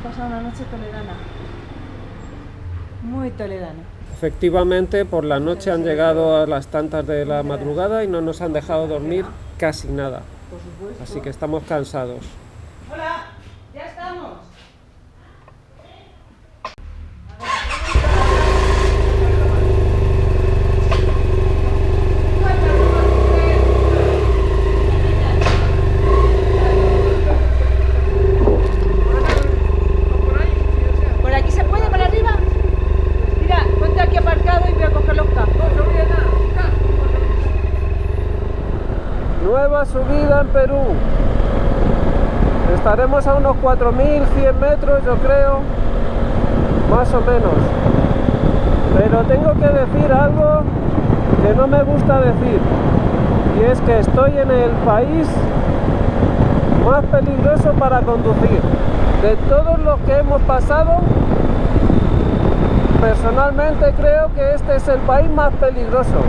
pasado una noche toledana. Muy toledana. Efectivamente, por la noche han llegado a las tantas de la madrugada y no nos han dejado dormir casi nada. Así que estamos cansados. ¡Hola! ¡Ya estamos! ¿Por aquí se puede, para arriba? Mira, ponte aquí aparcado y voy a coger los cascos. Nueva subida en Perú. Estaremos a unos 4.100 metros, yo creo, más o menos. Pero tengo que decir algo que no me gusta decir, y es que estoy en el país más peligroso para conducir. De todos los que hemos pasado, personalmente creo que este es el país más peligroso,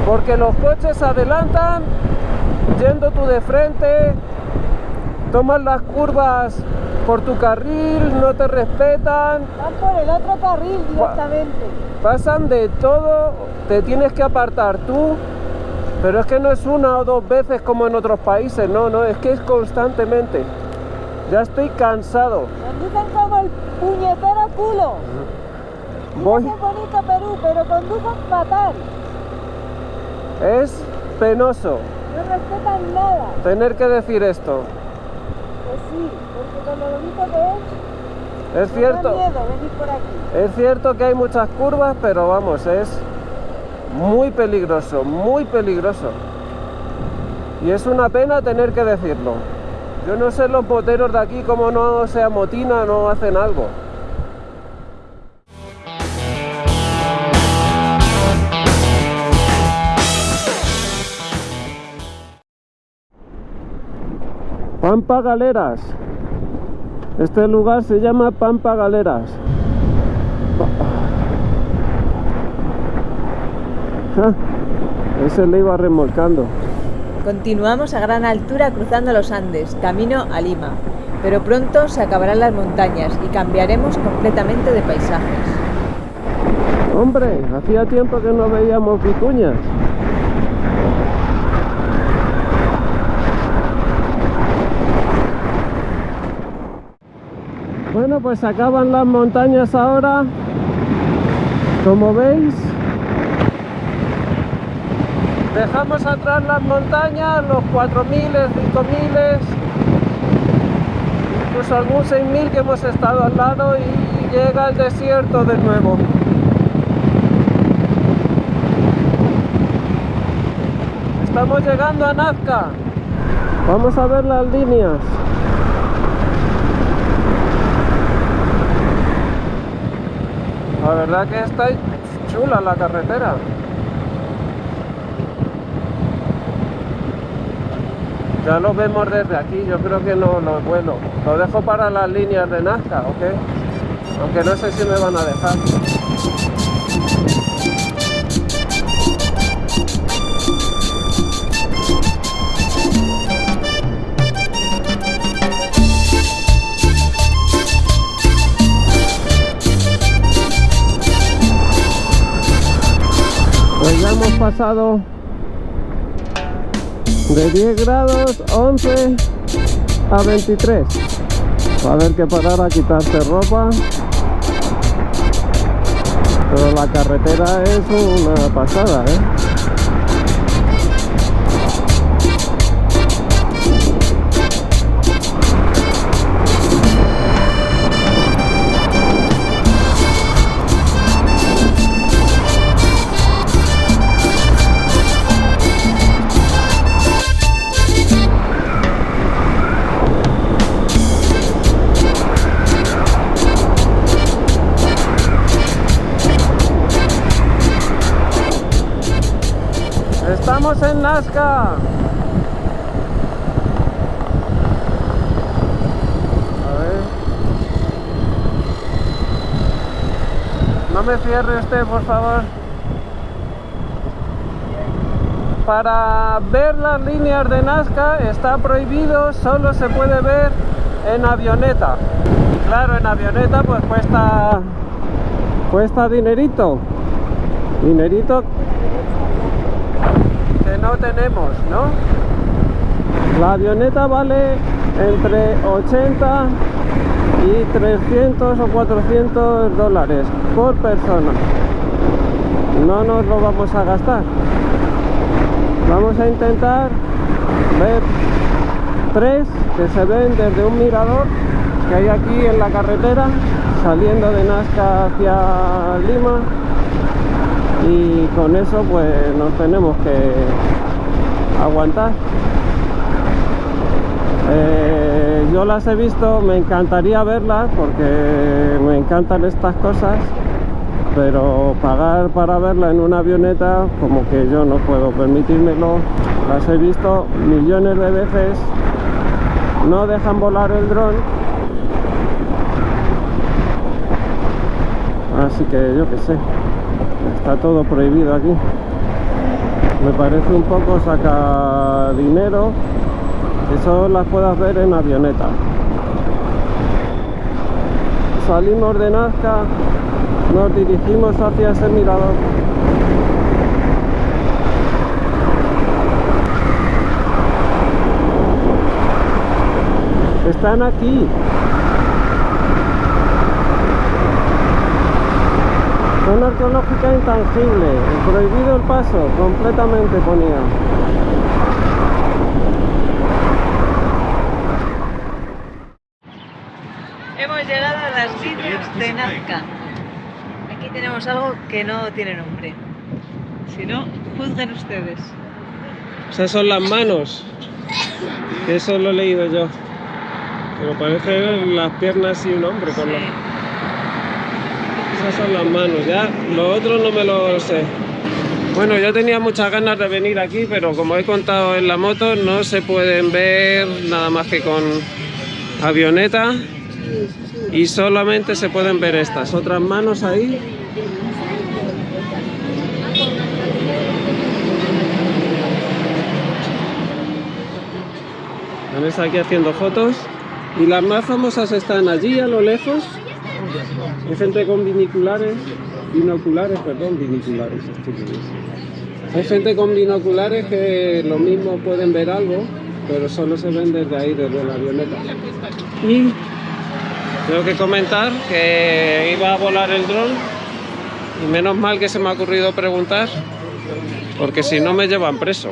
porque los coches adelantan yendo tú de frente, toman las curvas por tu carril, no te respetan. Van por el otro carril directamente. Pasan de todo, te tienes que apartar tú, pero es que no es una o dos veces como en otros países, no, es que es constantemente. Ya estoy cansado. Conducen como el puñetero culo. Voy. Mira qué bonito Perú, pero conducen fatal. Es penoso No respetan nada. tener que decir esto. Pues sí, porque con lo bonito que es, Es cierto. me da miedo venir por aquí. Es cierto que hay muchas curvas, pero vamos, es muy peligroso, muy peligroso. Y es una pena tener que decirlo. Yo no sé los moteros de aquí cómo no se amotinan, no hacen algo. Pampa Galeras. Este lugar se llama Pampa Galeras. Ese le iba remolcando. Continuamos a gran altura cruzando los Andes, camino a Lima, pero pronto se acabarán las montañas y cambiaremos completamente de paisajes. Hombre, hacía tiempo que no veíamos vicuñas. Bueno, pues acaban las montañas ahora, como veis. Dejamos atrás las montañas, los 4.000, 5.000, incluso algún 6.000 que hemos estado al lado, y llega el desierto de nuevo. Estamos llegando a Nazca. Vamos a ver las líneas. La verdad que está chula la carretera. Ya lo vemos desde aquí, yo creo que no lo vuelo. Lo dejo para las líneas de Nazca, ¿ok? Aunque no sé si me van a dejar. Pues ya hemos pasado de 10 grados, 11 a 23. Va a haber que parar a quitarse ropa. Pero la carretera es una pasada, ¿eh? Estamos en Nazca. A ver. No me cierre usted, por favor. Para ver las líneas de Nazca está prohibido, solo se puede ver en avioneta. Y claro, en avioneta pues cuesta dinerito. Dinerito que no tenemos, ¿no? La avioneta vale entre 80 y 300 o 400 dólares por persona. No nos lo vamos a gastar. Vamos a intentar ver 3 que se ven desde un mirador que hay aquí en la carretera saliendo de Nazca hacia Lima, y con eso pues nos tenemos que aguantar. Yo las he visto, me encantaría verlas porque me encantan estas cosas, pero pagar para verla en una avioneta como que yo no puedo permitírmelo. Las he visto millones de veces, no dejan volar el dron, así que yo qué sé, está todo prohibido aquí. Me parece un poco sacar dinero que solo las puedas ver en avioneta. Salimos de Nazca, nos dirigimos hacia ese mirador. Están aquí. Zona arqueológica intangible, prohibido el paso, completamente ponía. Hemos llegado a las líneas de Nazca. Aquí tenemos algo que no tiene nombre. Si no, juzguen ustedes. Esas son las manos. Eso lo he leído yo. Pero parecen las piernas y un hombre con los... Esas son las manos, ya lo otro no me lo sé. Bueno, yo tenía muchas ganas de venir aquí, pero como he contado en la moto, no se pueden ver nada más que con avioneta, y solamente se pueden ver estas otras manos ahí. Están aquí haciendo fotos, y las más famosas están allí a lo lejos. Hay gente con binoculares. Hay gente con binoculares que lo mismo pueden ver algo, pero solo se ven desde ahí, desde la avioneta. Y tengo que comentar que iba a volar el dron, y menos mal que se me ha ocurrido preguntar, porque si no me llevan preso.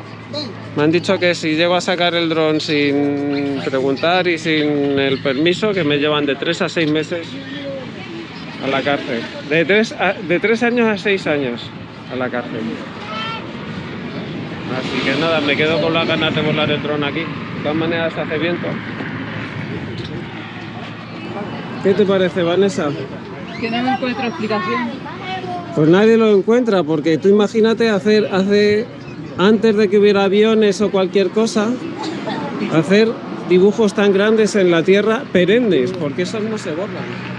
Me han dicho que si llego a sacar el dron sin preguntar y sin el permiso, que me llevan de 3 a 6 meses a la cárcel. De 3 años a 6 años a la cárcel. Así que nada, me quedo con las ganas de volar el dron aquí. De todas maneras hace viento. ¿Qué te parece, Vanessa? Que no me encuentro explicación. Pues nadie lo encuentra, porque tú imagínate antes de que hubiera aviones o cualquier cosa, hacer dibujos tan grandes en la tierra perennes, porque esos no se borran.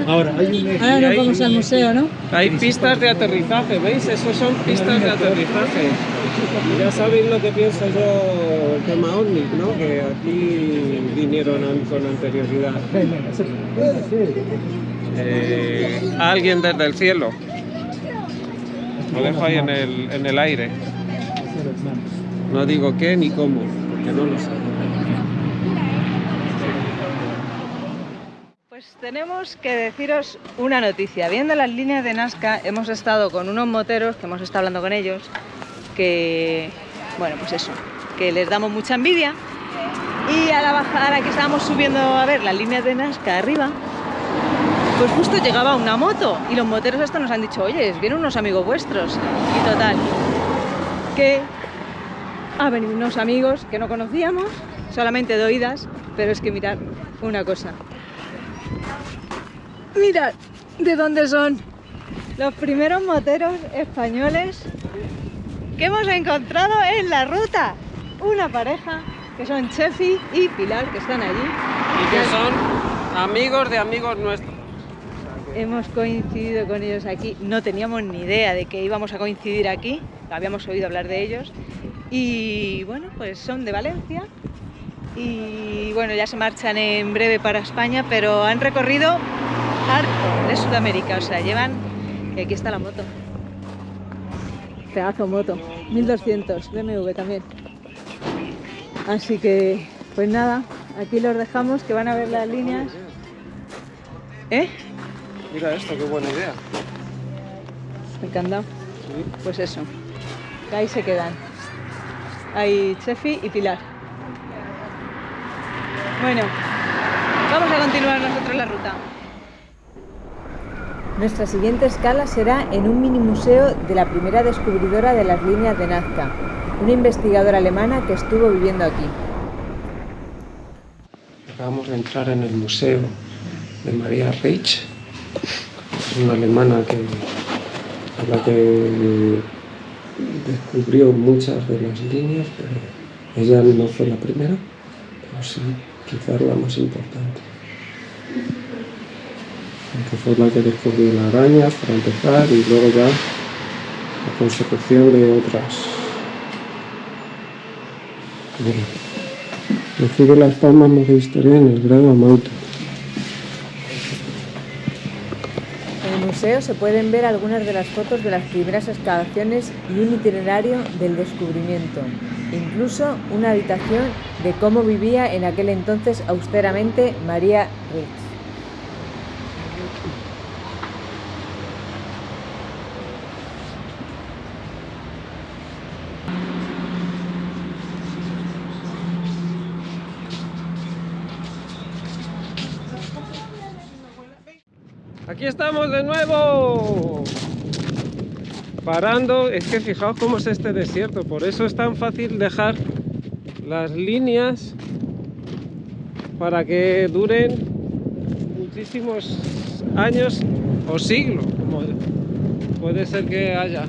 Ahora nos vamos al museo, ¿no? Hay pistas de aterrizaje, ¿veis? Esos son pistas de aterrizaje. Ya sabéis lo que pienso yo el tema OVNI, ¿no? Que aquí vinieron con anterioridad. Alguien desde el cielo. Lo dejo ahí en el aire. No digo qué ni cómo, porque no lo sé. Pues tenemos que deciros una noticia. Viendo las líneas de Nazca, hemos estado con unos moteros, que hemos estado hablando con ellos, que, bueno, pues eso, que les damos mucha envidia. Y a la bajada que estábamos subiendo a ver las líneas de Nazca arriba, pues justo llegaba una moto, y los moteros estos nos han dicho: oye, vienen unos amigos vuestros. Y total, que ha venido unos amigos que no conocíamos, solamente de oídas, pero es que mirad una cosa. Mirad de dónde son los primeros moteros españoles que hemos encontrado en la ruta. Una pareja que son Chefi y Pilar, que están allí. Y que son amigos de amigos nuestros. Hemos coincidido con ellos aquí. No teníamos ni idea de que íbamos a coincidir aquí. Habíamos oído hablar de ellos. Y bueno, pues son de Valencia. y bueno, ya se marchan en breve para España, pero han recorrido harto de Sudamérica, o sea, llevan... Y aquí está la moto. Pedazo moto, 1200, BMW también. Así que, pues nada, aquí los dejamos, que van a ver las líneas. ¿Eh? Mira esto, qué buena idea. El candado. Sí. Pues eso, que ahí se quedan. Hay Chefi y Pilar. Bueno, vamos a continuar nosotros la ruta. Nuestra siguiente escala será en un mini museo de la primera descubridora de las líneas de Nazca, una investigadora alemana que estuvo viviendo aquí. Acabamos de entrar en el museo de Maria Rietzsch. Es una alemana a la que descubrió muchas de las líneas, pero ella no fue la primera, pero sí, quizás la más importante. Aunque fue la que descubrió las arañas para empezar y luego ya la consecución de otras. Bueno, recibe las palmas de historia en el grado Amauta. En el museo se pueden ver algunas de las fotos de las primeras excavaciones y un itinerario del descubrimiento, incluso una habitación de cómo vivía en aquel entonces austeramente Maria Rietzsch. Aquí estamos de nuevo, parando. Es que fijaos cómo es este desierto, por eso es tan fácil dejar las líneas para que duren muchísimos años o siglos, como puede ser que haya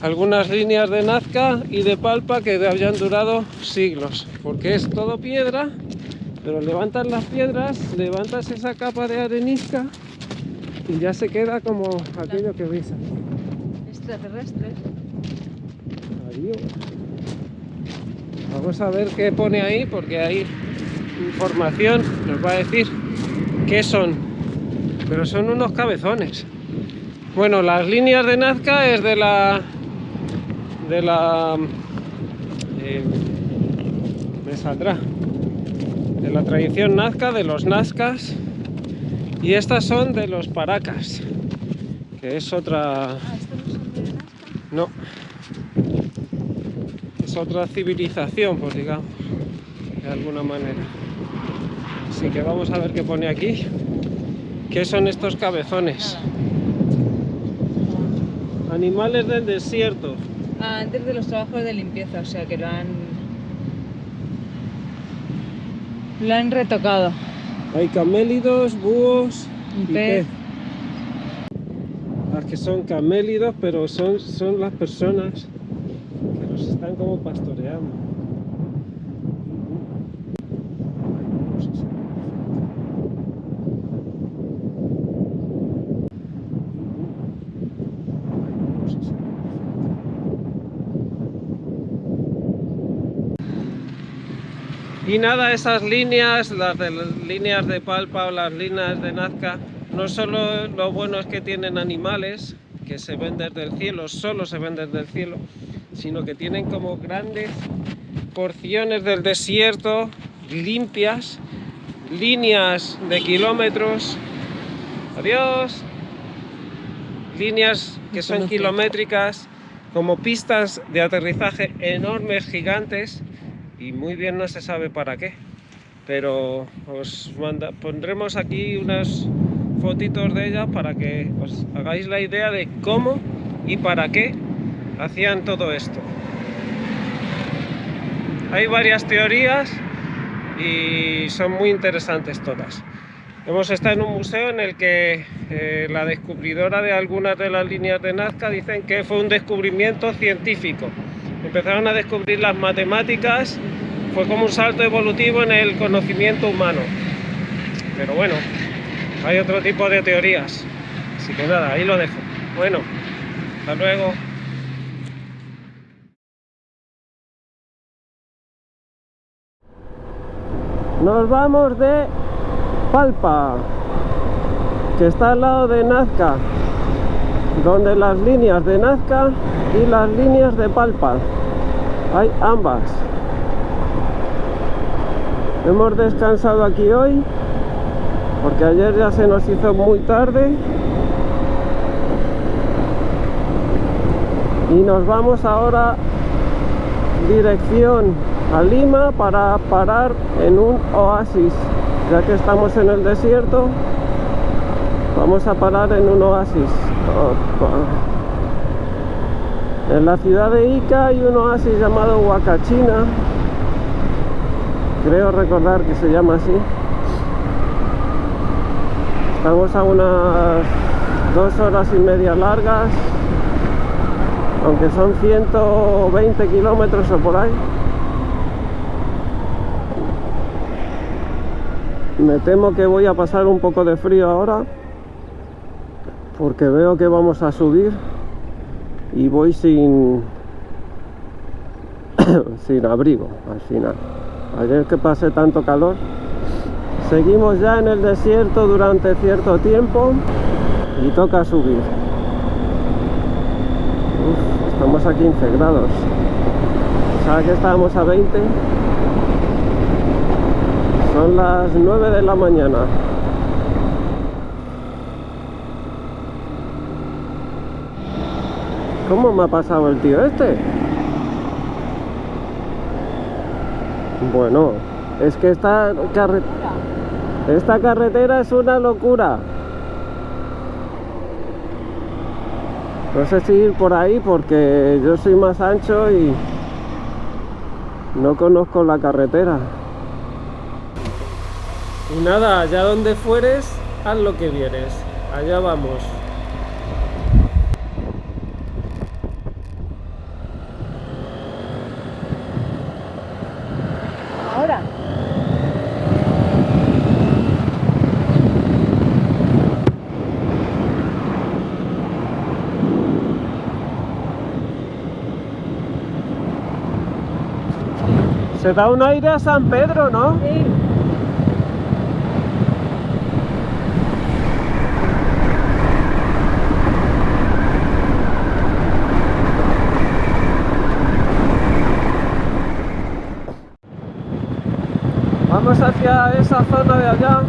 algunas líneas de Nazca y de Palpa que hayan durado siglos, porque es todo piedra. Pero levantas las piedras, levantas esa capa de arenisca y ya se queda como aquello que veis aquí. Extraterrestres. Adiós. Vamos a ver qué pone ahí, porque hay información, nos va a decir qué son. Pero son unos cabezones. Bueno, las líneas de Nazca es de la me saldrá. De la tradición nazca, de los nazcas, y estas son de los paracas, que es otra... No, es otra civilización, pues digamos, de alguna manera. Así que vamos a ver qué pone aquí. ¿Qué son estos cabezones? Animales del desierto. Antes de los trabajos de limpieza, o sea que lo han retocado. Hay camélidos, búhos Un y pez. pez. Las que son camélidos, pero son las personas que los están como pastoreando. Y nada, esas líneas, las líneas de Palpa o las líneas de Nazca, no solo lo bueno es que tienen animales que se ven desde el cielo, solo se ven desde el cielo, sino que tienen como grandes porciones del desierto limpias, líneas de kilómetros, adiós, líneas que son kilométricas, como pistas de aterrizaje enormes, gigantes. Y muy bien no se sabe para qué, pero os pondremos aquí unas fotitos de ellas para que os hagáis la idea de cómo y para qué hacían todo esto. Hay varias teorías y son muy interesantes todas. Hemos estado en un museo en el que la descubridora de algunas de las líneas de Nazca dicen que fue un descubrimiento científico. Empezaron a descubrir las matemáticas, fue como un salto evolutivo en el conocimiento humano. Pero bueno, hay otro tipo de teorías. Así que nada, ahí lo dejo. Bueno, hasta luego. Nos vamos de Palpa, que está al lado de Nazca, donde las líneas de Nazca y las líneas de Palpa hay ambas. Hemos descansado aquí hoy porque ayer ya se nos hizo muy tarde y nos vamos ahora dirección a Lima para parar en un oasis. Ya que estamos en el desierto, vamos a parar en un oasis. En la ciudad de Ica hay un oasis llamado Huacachina, creo recordar que se llama así. Estamos a unas 2 horas y media largas, aunque son 120 kilómetros o por ahí. Me temo que voy a pasar un poco de frío ahora, porque veo que vamos a subir y voy sin abrigo al final. Ayer que pasé tanto calor. Seguimos ya en el desierto durante cierto tiempo y toca subir. Estamos a 15 grados. ¿Sabes que estábamos a 20? Son las 9 de la mañana. ¿Cómo me ha pasado el tío este? Bueno, es que esta carretera es una locura. No sé si ir por ahí porque yo soy más ancho y no conozco la carretera. Y nada, allá donde fueres, haz lo que vieres. Allá vamos. Ahora. Se da un aire a San Pedro, ¿no? Sí. Vamos hacia esa zona de allá,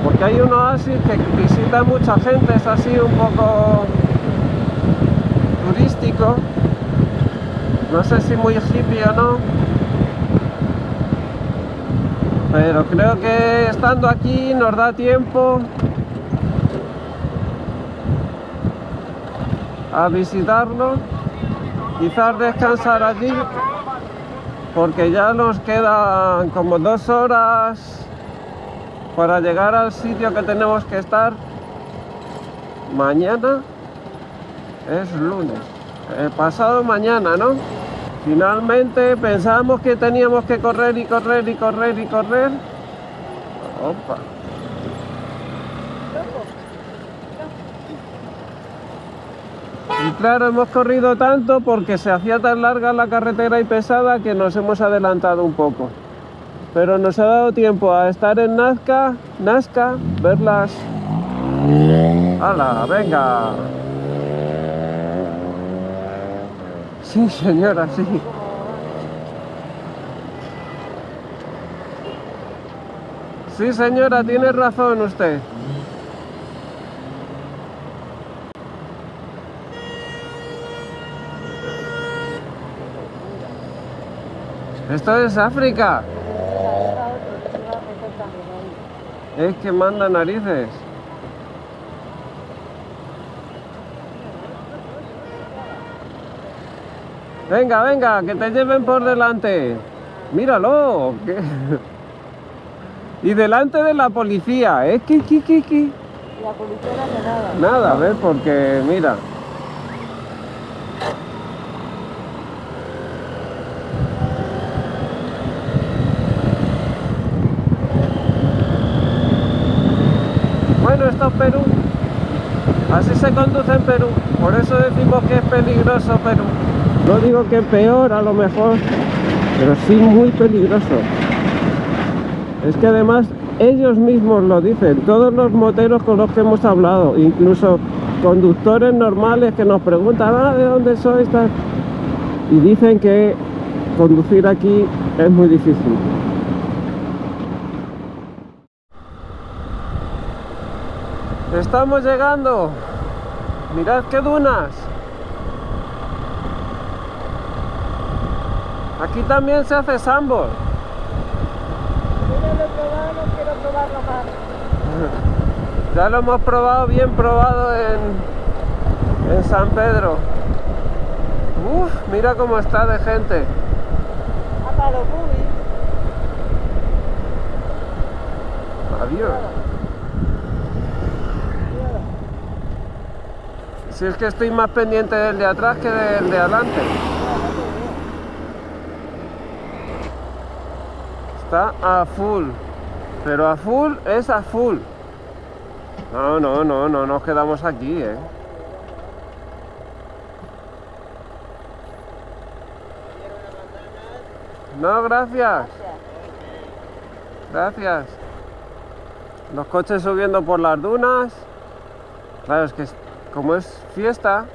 porque hay un oasis que visita mucha gente, es así un poco turístico, no sé si muy hippie o no, pero creo que estando aquí nos da tiempo a visitarlo, quizás descansar allí, porque ya nos quedan como 2 horas para llegar al sitio que tenemos que estar. Mañana es lunes, pasado mañana, ¿no? Finalmente pensábamos que teníamos que correr y correr y correr y correr. Opa. Y claro, hemos corrido tanto porque se hacía tan larga la carretera y pesada que nos hemos adelantado un poco. Pero nos ha dado tiempo a estar en Nazca, verlas. ¡Hala, venga! Sí, señora, sí. Sí, señora, tiene razón usted. Esto es África. Es que manda narices. Venga, venga, que te lleven por delante. Míralo. Y delante de la policía, ¿eh? ¿Qué? La policía no hace nada. Nada, a ver, porque mira. Bueno, esto es Perú. Así se conduce en Perú. Por eso decimos que es peligroso Perú. No digo que peor a lo mejor, pero sí muy peligroso. Es que además ellos mismos lo dicen, todos los moteros con los que hemos hablado, incluso conductores normales que nos preguntan, ¿de dónde sois? Y dicen que conducir aquí es muy difícil. Estamos llegando. Mirad qué dunas. Aquí también se hace sandboard. Yo no lo he probado, no quiero probarlo más. Ya lo hemos probado, bien probado en San Pedro. Uf, mira cómo está de gente. Hasta los boobies. Adiós. Si es que estoy más pendiente del de atrás que del de adelante. Está a full. Pero a full es a full. No nos quedamos aquí, No, gracias. Gracias. Los coches subiendo por las dunas. Claro, es que como es fiesta,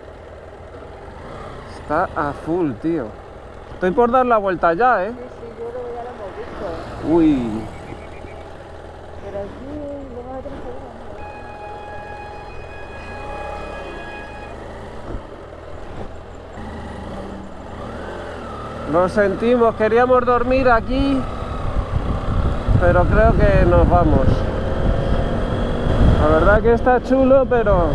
está a full, tío. Estoy por dar la vuelta ya, Sí, yo creo que ya lo hemos visto. Uy. Pero aquí lo vamos a tener que ver. Lo sentimos, queríamos dormir aquí, pero creo que nos vamos. La verdad que está chulo, pero